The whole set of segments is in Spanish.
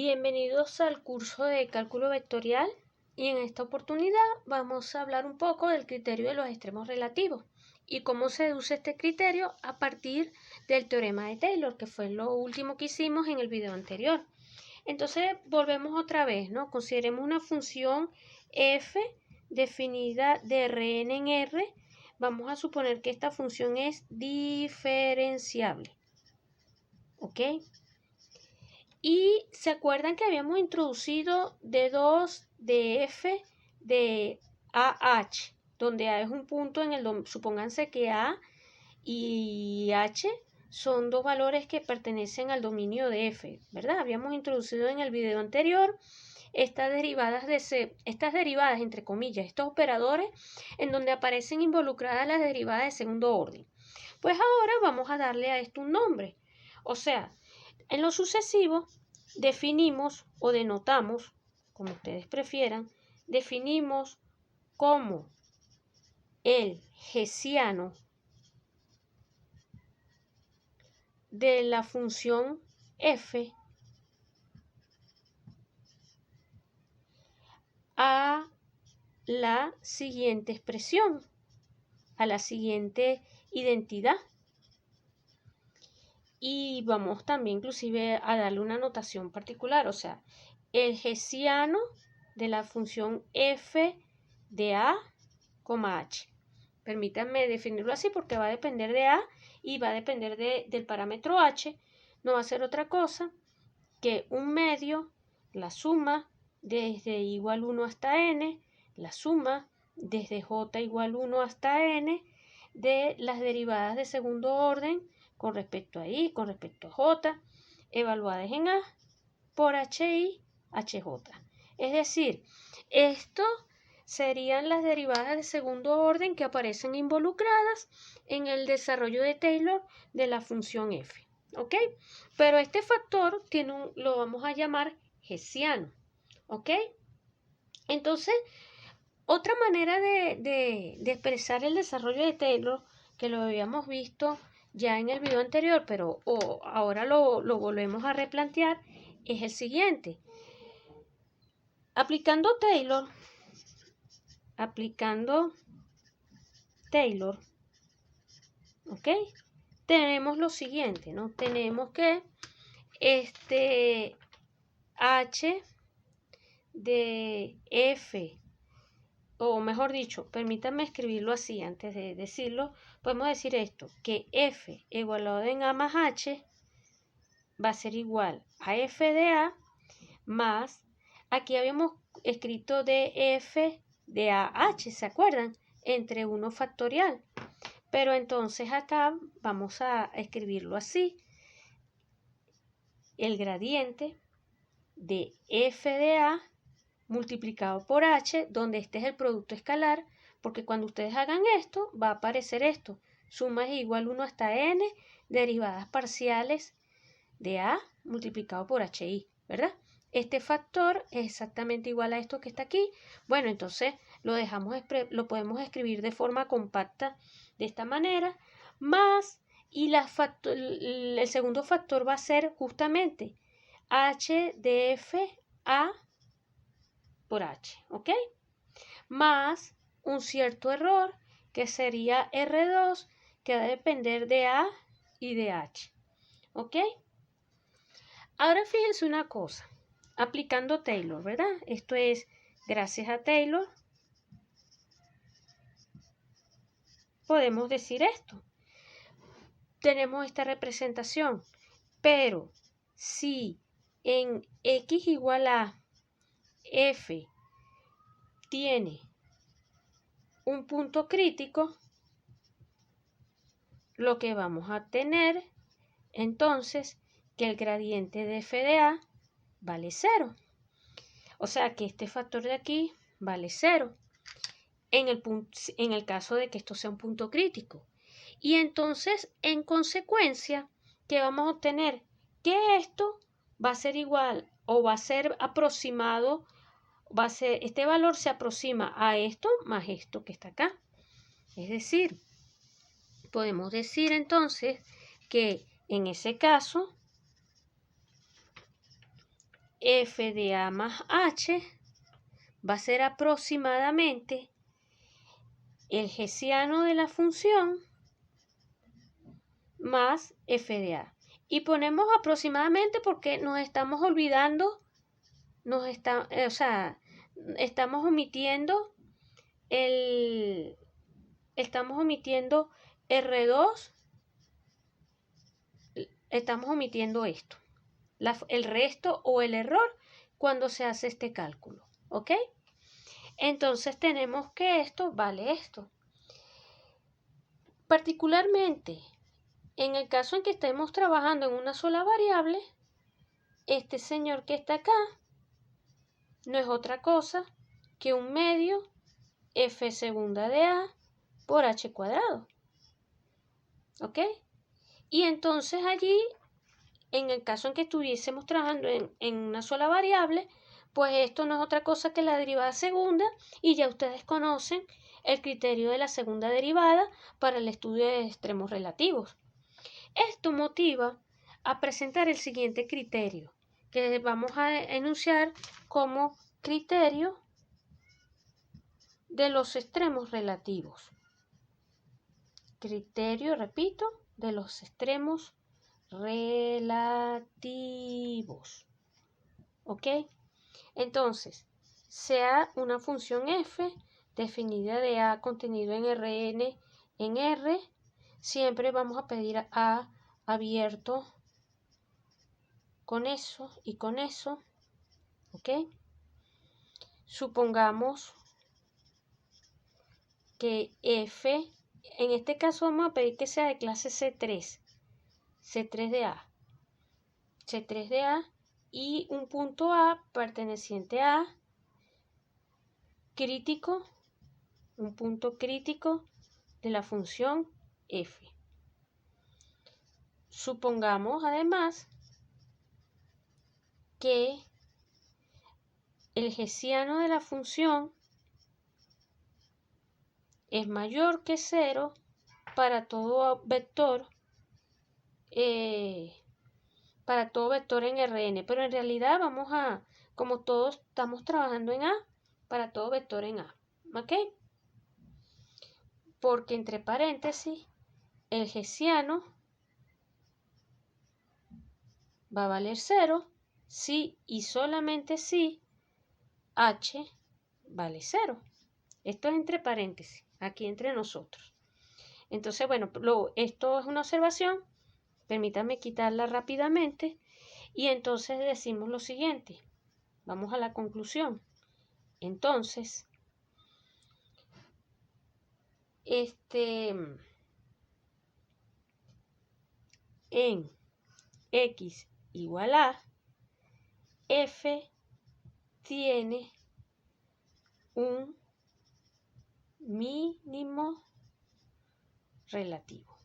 Bienvenidos al curso de cálculo vectorial y en esta oportunidad vamos a hablar un poco del criterio de los extremos relativos y cómo se deduce este criterio a partir del teorema de Taylor, que fue lo último que hicimos en el video anterior. Entonces volvemos otra vez, ¿no? Consideremos una función f definida de Rn en R. Vamos a suponer que esta función es diferenciable, ¿ok? Y se acuerdan que habíamos introducido D2 de F de AH, donde A es un punto en el, supónganse que A y H son dos valores que pertenecen al dominio de F, ¿verdad? Habíamos introducido en el video anterior estas derivadas entre comillas, estos operadores en donde aparecen involucradas las derivadas de segundo orden. Pues ahora vamos a darle a esto un nombre, o sea, en lo sucesivo, definimos o denotamos, como ustedes prefieran, definimos como el hessiano de la función f a la siguiente expresión, a la siguiente identidad. Y vamos también inclusive a darle una notación particular, o sea, el hessiano de la función f de a, h. Permítanme definirlo así porque va a depender de a y va a depender del parámetro h. No va a ser otra cosa que un medio, la suma desde igual 1 hasta n, la suma desde j igual 1 hasta n de las derivadas de segundo orden con respecto a i, con respecto a j, evaluadas en a por hi, hj. Es decir, esto serían las derivadas de segundo orden que aparecen involucradas en el desarrollo de Taylor de la función f. ¿Ok? Pero este factor lo vamos a llamar hessiano. ¿Ok? Entonces, otra manera de expresar el desarrollo de Taylor, que lo habíamos visto ya en el video anterior, pero ahora lo volvemos a replantear, es el siguiente. Aplicando Taylor, ¿ok? Tenemos lo siguiente, ¿no? Tenemos que h de f, o mejor dicho, permítanme escribirlo así antes de decirlo, podemos decir esto, que f igualado en a más h va a ser igual a f de a más, aquí habíamos escrito df de ah, ¿se acuerdan? Entre 1 factorial. Pero entonces acá vamos a escribirlo así. El gradiente de f de a multiplicado por h, donde este es el producto escalar, porque cuando ustedes hagan esto, va a aparecer esto. Suma es igual 1 hasta n, derivadas parciales de a multiplicado por hi, ¿verdad? Este factor es exactamente igual a esto que está aquí. Bueno, entonces lo podemos escribir de forma compacta de esta manera, más, y el segundo factor va a ser justamente h de f a por h, ¿ok? Más un cierto error que sería R2, que va a depender de a y de h, ¿ok? Ahora fíjense una cosa, aplicando Taylor, ¿verdad? Esto es, gracias a Taylor, podemos decir esto. Tenemos esta representación, pero si en x igual a f tiene un punto crítico, lo que vamos a tener entonces que el gradiente de f de a vale 0. O sea que este factor de aquí vale 0 en el caso de que esto sea un punto crítico. Y entonces, en consecuencia, ¿qué vamos a obtener? Que esto va a ser igual o va a ser aproximado, este valor se aproxima a esto más esto que está acá. Es decir, podemos decir entonces que en ese caso f de a más h va a ser aproximadamente el hessiano de la función más f de a. Y ponemos aproximadamente porque nos estamos olvidando, estamos omitiendo R2, estamos omitiendo esto, el resto o el error cuando se hace este cálculo, ¿ok? Entonces tenemos que esto vale esto. Particularmente, en el caso en que estemos trabajando en una sola variable, este señor que está acá no es otra cosa que un medio f segunda de a por h cuadrado. ¿Ok? Y entonces allí, en el caso en que estuviésemos trabajando en una sola variable, pues esto no es otra cosa que la derivada segunda, y ya ustedes conocen el criterio de la segunda derivada para el estudio de extremos relativos. Esto motiva a presentar el siguiente criterio, que vamos a enunciar como criterio de los extremos relativos. Criterio, repito, de los extremos relativos. ¿Ok? Entonces, sea una función f definida de a contenido en Rn en R, siempre vamos a pedir a abierto con eso y con eso. ¿Ok? Supongamos que f, en este caso vamos a pedir que sea de clase C3 de A. C3 de A y un punto A perteneciente a crítico, un punto crítico de la función f. Supongamos además que el hessiano de la función es mayor que 0 para todo vector en Rn, pero en realidad vamos a, como todos estamos trabajando en A, para todo vector en A, ¿ok? Porque entre paréntesis, el hessiano va a valer 0 si y solamente si h vale 0. Esto es entre paréntesis, aquí entre nosotros. Entonces, bueno, esto es una observación. Permítanme quitarla rápidamente. Y entonces decimos lo siguiente. Vamos a la conclusión. Entonces, en x igual a, f tiene un mínimo relativo.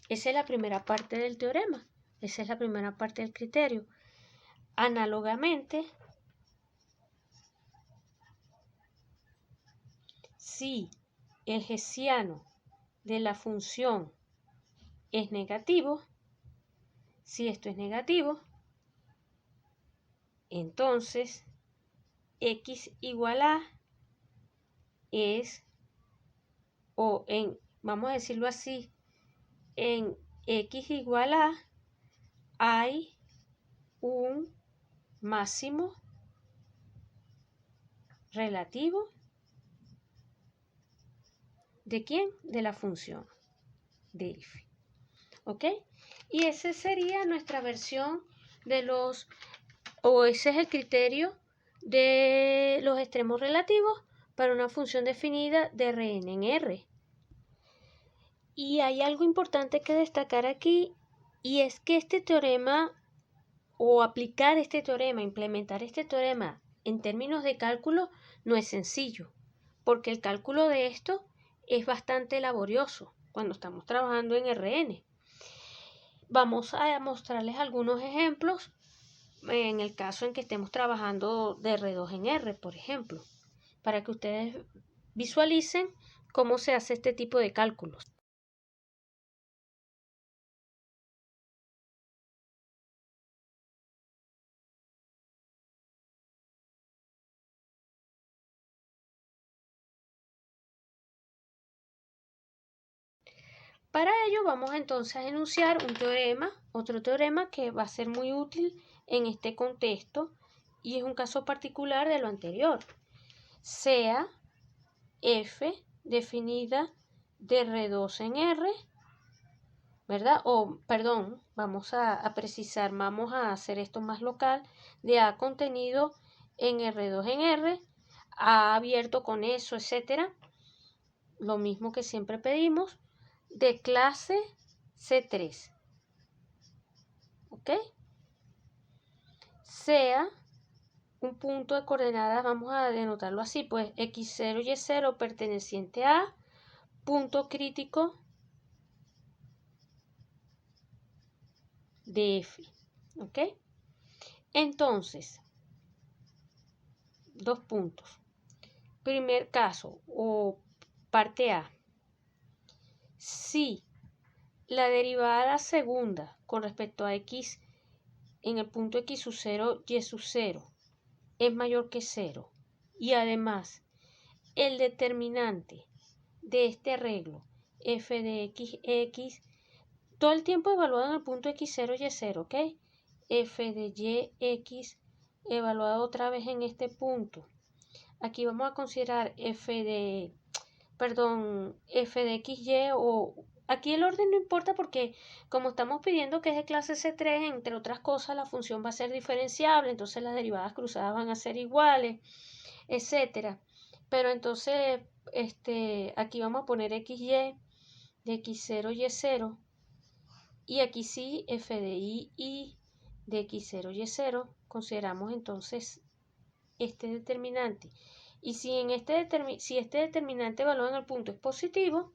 Esa es la primera parte del teorema. Esa es la primera parte del criterio. Análogamente, si el hessiano de la función es negativo, si esto es negativo, entonces x igual a es, vamos a decirlo así, en x igual a hay un máximo relativo ¿de quién? De la función de f. ¿Ok? Y esa sería nuestra versión de ese es el criterio de los extremos relativos para una función definida de Rn en R. Y hay algo importante que destacar aquí, y es que este teorema, o aplicar este teorema, implementar este teorema en términos de cálculo, no es sencillo, porque el cálculo de esto es bastante laborioso cuando estamos trabajando en Rn. Vamos a mostrarles algunos ejemplos en el caso en que estemos trabajando de R2 en R, por ejemplo, para que ustedes visualicen cómo se hace este tipo de cálculos. Para ello vamos entonces a enunciar un teorema, otro teorema que va a ser muy útil en este contexto y es un caso particular de lo anterior. Sea f definida de R2 en R, ¿verdad? O, perdón, vamos a precisar, vamos a hacer esto más local, de A contenido en R2 en R, A abierto con eso, etcétera. Lo mismo que siempre pedimos, de clase C3. ¿Ok? Sea un punto de coordenadas, vamos a denotarlo así, pues x0 y y0 perteneciente a punto crítico de F. ¿Ok? Entonces, dos puntos. Primer caso o parte A. Si la derivada segunda con respecto a x en el punto x sub 0 y sub 0 es mayor que 0 y además el determinante de este arreglo f de x todo el tiempo evaluado en el punto x0 y 0, ¿ok? F de y evaluado otra vez en este punto. Aquí vamos a considerar f de xy o aquí el orden no importa porque como estamos pidiendo que es de clase C3, entre otras cosas la función va a ser diferenciable, entonces las derivadas cruzadas van a ser iguales, etcétera. Pero entonces aquí vamos a poner xy de x0 y 0 y aquí sí f de y de x0 y 0 consideramos entonces este determinante. Y si este determinante evaluado en el punto es positivo,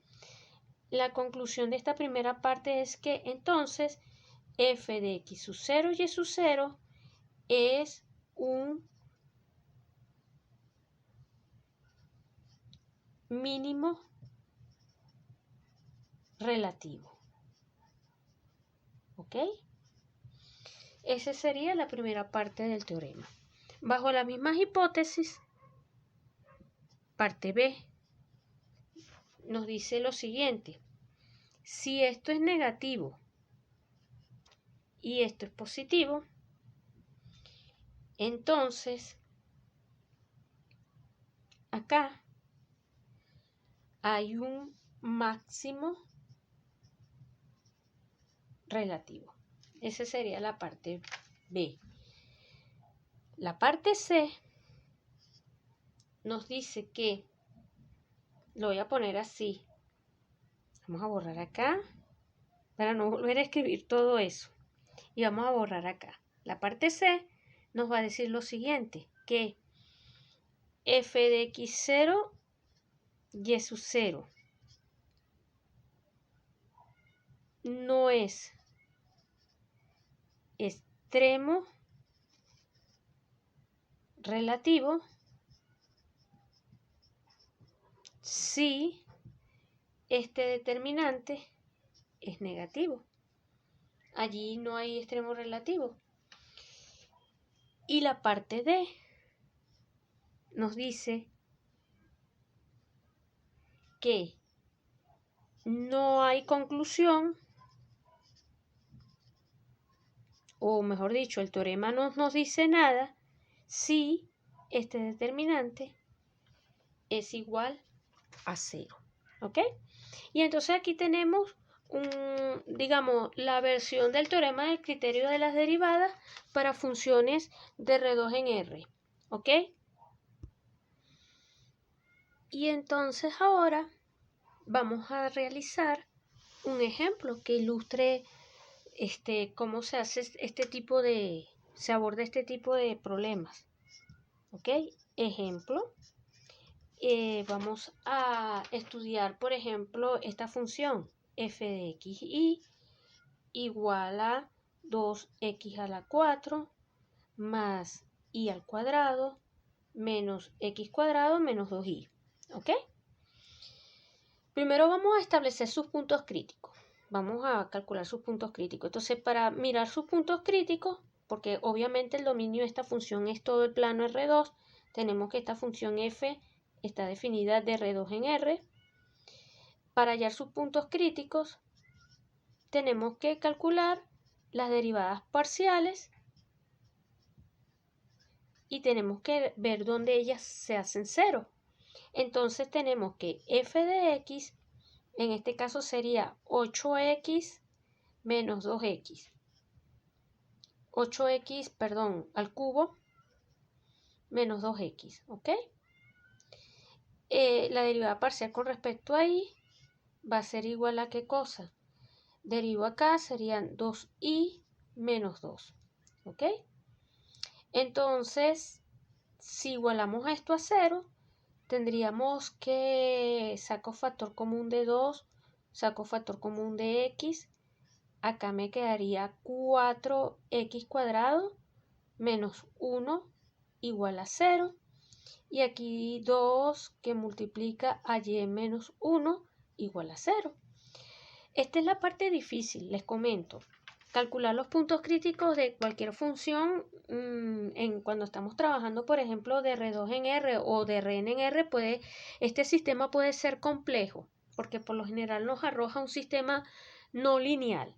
la conclusión de esta primera parte es que entonces f de x sub 0 y sub 0 es un mínimo relativo. ¿Ok? Esa sería la primera parte del teorema. Bajo las mismas hipótesis, parte B nos dice lo siguiente. Si esto es negativo y esto es positivo, entonces acá hay un máximo relativo. Esa sería la parte B. La parte C nos dice que, lo voy a poner así, vamos a borrar acá para no volver a escribir todo eso y vamos a borrar acá. La parte C nos va a decir lo siguiente, que f de x0 y sub 0 no es extremo relativo si este determinante es negativo. Allí no hay extremo relativo. Y la parte D nos dice que no hay conclusión, o mejor dicho, el teorema no nos dice nada si este determinante es igual a 0. ¿Ok? Y entonces aquí tenemos digamos, la versión del teorema del criterio de las derivadas para funciones de R2 en R. ¿Ok? Y entonces ahora vamos a realizar un ejemplo que ilustre cómo se hace se aborda este tipo de problemas. ¿Ok? Ejemplo. Vamos a estudiar, por ejemplo, esta función f de xy igual a 2x a la 4 más y al cuadrado menos x cuadrado menos 2y. ¿Ok? Primero vamos a establecer sus puntos críticos. Vamos a calcular sus puntos críticos. Entonces, para mirar sus puntos críticos, porque obviamente el dominio de esta función es todo el plano R2, tenemos que esta función f está definida de R2 en R. para hallar sus puntos críticos, tenemos que calcular las derivadas parciales y tenemos que ver dónde ellas se hacen cero. Entonces tenemos que f de x, en este caso sería 8x menos 2x. 8x, perdón, al cubo menos 2x, ¿ok? La derivada parcial con respecto a y va a ser igual a ¿qué cosa? Derivo acá, serían 2y menos 2, ¿ok? Entonces, si igualamos esto a 0, tendríamos que saco factor común de 2, saco factor común de x, acá me quedaría 4x cuadrado menos 1 igual a 0, y aquí 2 que multiplica a y menos 1 igual a 0. Esta es la parte difícil, les comento. Calcular los puntos críticos de cualquier función cuando estamos trabajando, por ejemplo, de R2 en R o de Rn en R, este sistema puede ser complejo, porque por lo general nos arroja un sistema no lineal.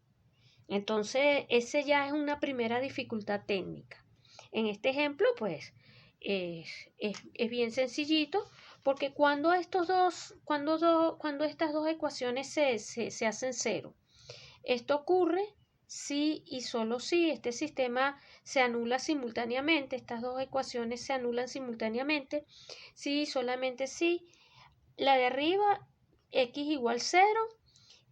Entonces, ese ya es una primera dificultad técnica. En este ejemplo, pues, es bien sencillito, porque cuando estas dos ecuaciones se hacen cero, esto ocurre si y solo si este sistema se anula simultáneamente, estas dos ecuaciones se anulan simultáneamente, si y solamente si la de arriba, x igual 0,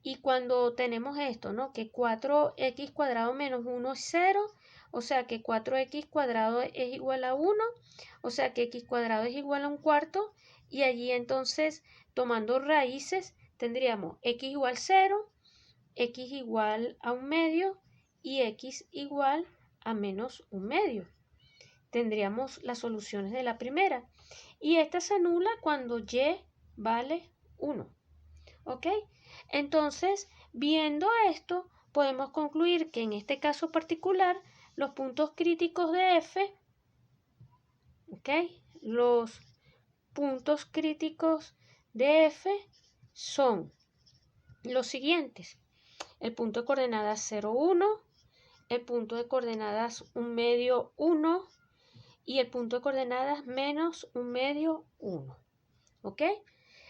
y cuando tenemos esto, ¿no? Que 4x cuadrado menos 1 es 0, o sea que 4x cuadrado es igual a 1, o sea que x cuadrado es igual a un cuarto, y allí entonces, tomando raíces, tendríamos x igual 0, x igual a un medio y x igual a menos un medio. Tendríamos las soluciones de la primera. Y esta se anula cuando y vale 1. ¿Ok? Entonces, viendo esto, podemos concluir que en este caso particular, los puntos críticos de f, ¿ok? Los puntos críticos de f son los siguientes. El punto de coordenadas 0, 1, el punto de coordenadas 1 medio 1 y el punto de coordenadas menos 1 medio 1. ¿Ok?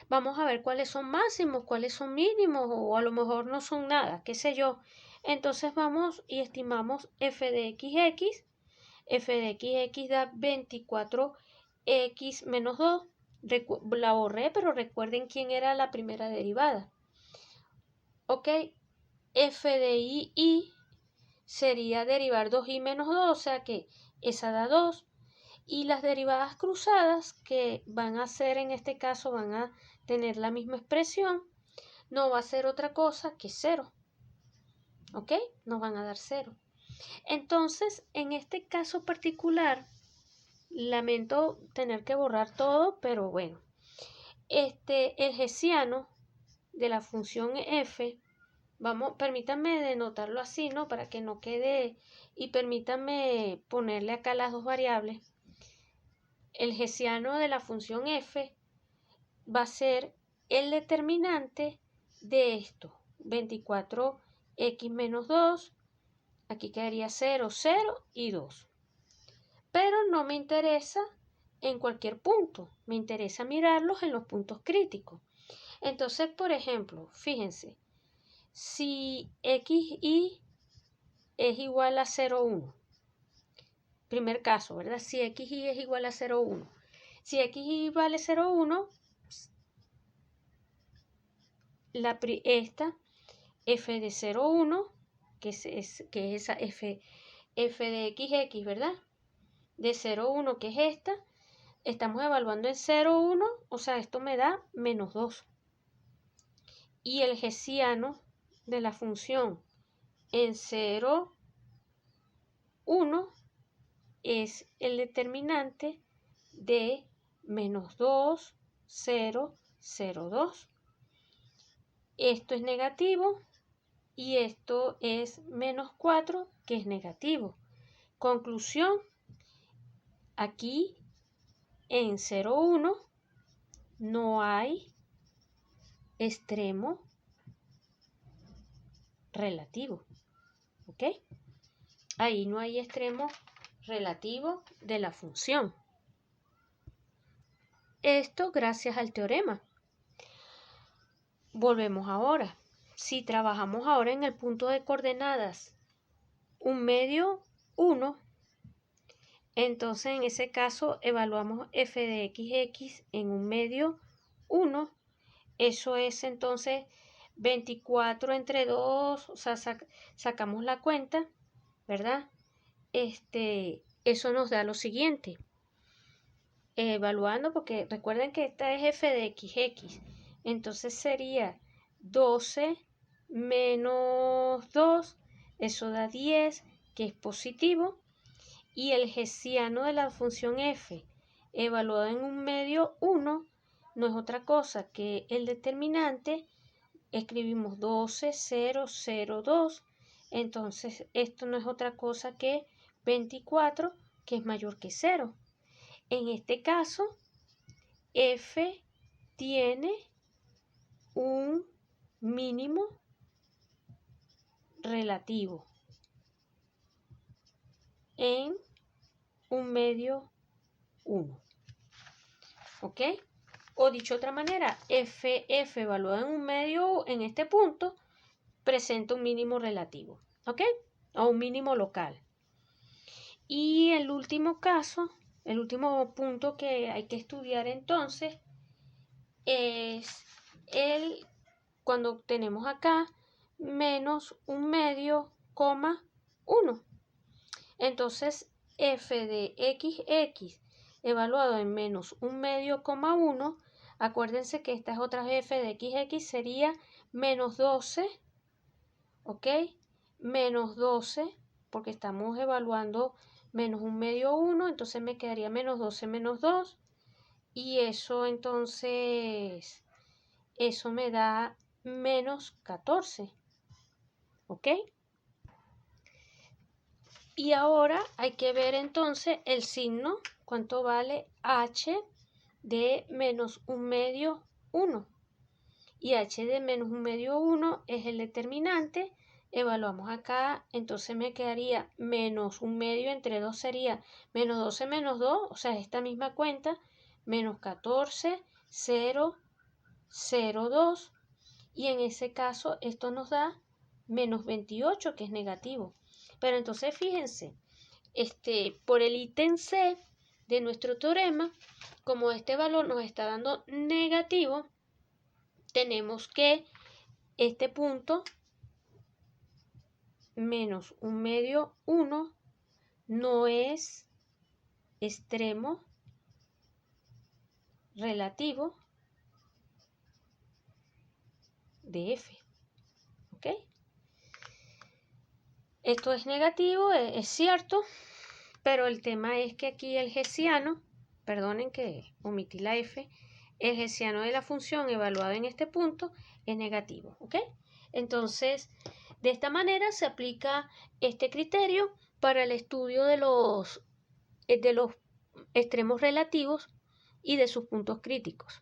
Vamos a ver cuáles son máximos, cuáles son mínimos, o a lo mejor no son nada, qué sé yo. Entonces vamos y estimamos f de x. F de x da 24x menos 2. La borré, pero recuerden quién era la primera derivada. Ok, f de y sería derivar 2y menos 2, o sea que esa da 2. Y las derivadas cruzadas, que van a ser en este caso, van a tener la misma expresión, no va a ser otra cosa que 0. ¿Ok? Nos van a dar 0. Entonces, en este caso particular, lamento tener que borrar todo, pero bueno, el hessiano de la función f, permítanme denotarlo así, ¿no? Para que no quede, y permítanme ponerle acá las dos variables. El hessiano de la función f va a ser el determinante de esto, 24x menos 2, aquí quedaría 0, 0 y 2. Pero no me interesa en cualquier punto, me interesa mirarlos en los puntos críticos. Entonces, por ejemplo, fíjense, si xy es igual a 0, 1, primer caso, ¿verdad? Si xy es igual a 0, 1. Si xy vale 0, 1, esta f de 0, 1, que es esa f de xx, ¿verdad? De 0, 1, que es esta, estamos evaluando en 0, 1, o sea, esto me da menos 2. Y el hessiano de la función en 0, 1 es el determinante de menos 2, 0, 0, 2. Esto es negativo y esto es menos 4, que es negativo. Conclusión, aquí en 0, 1 no hay extremo relativo. ¿Ok? Ahí no hay extremo relativo de la función. Esto gracias al teorema. Volvemos ahora. Si trabajamos ahora en el punto de coordenadas 1/2, 1, entonces en ese caso evaluamos f de x en 1/2, 1. Eso es entonces 24 entre 2, o sea, sacamos la cuenta, ¿verdad? Eso nos da lo siguiente. Evaluando, porque recuerden que esta es f de x. Entonces sería 12 menos 2, eso da 10, que es positivo. Y el hessiano de la función f, evaluado en 1/2, 1, no es otra cosa que el determinante. Escribimos 12, 0, 0, 2. Entonces, esto no es otra cosa que 24, que es mayor que 0. En este caso, f tiene un mínimo relativo en 1/2, 1. ¿Ok? O dicho de otra manera, f evaluado en 1/2 en este punto presenta un mínimo relativo. ¿Ok? O un mínimo local. Y el último caso, el último punto que hay que estudiar entonces es cuando tenemos acá menos 1/2, 1. Entonces, f de x evaluado en menos 1/2, 1, acuérdense que estas otras f de x sería menos 12, ¿ok? Menos 12, porque estamos evaluando menos 1/2, 1, entonces me quedaría menos 12 menos 2, y eso entonces, eso me da menos 14, ¿ok? Y ahora hay que ver entonces el signo, cuánto vale h de menos 1/2, 1. Y h de menos 1/2, 1 es el determinante. Evaluamos acá, entonces me quedaría menos 1/2 entre 2 sería menos 12 menos 2, o sea, esta misma cuenta, menos 14, 0, 0, 2. Y en ese caso, esto nos da menos 28, que es negativo. Pero entonces fíjense, por el ítem C de nuestro teorema, como este valor nos está dando negativo, tenemos que este punto menos 1/2, 1 no es extremo relativo de f. ¿Ok? Esto es negativo, es cierto, pero el tema es que aquí el hessiano, perdonen que omití la f, el hessiano de la función evaluado en este punto es negativo. ¿Ok? Entonces, de esta manera se aplica este criterio para el estudio de los extremos relativos y de sus puntos críticos.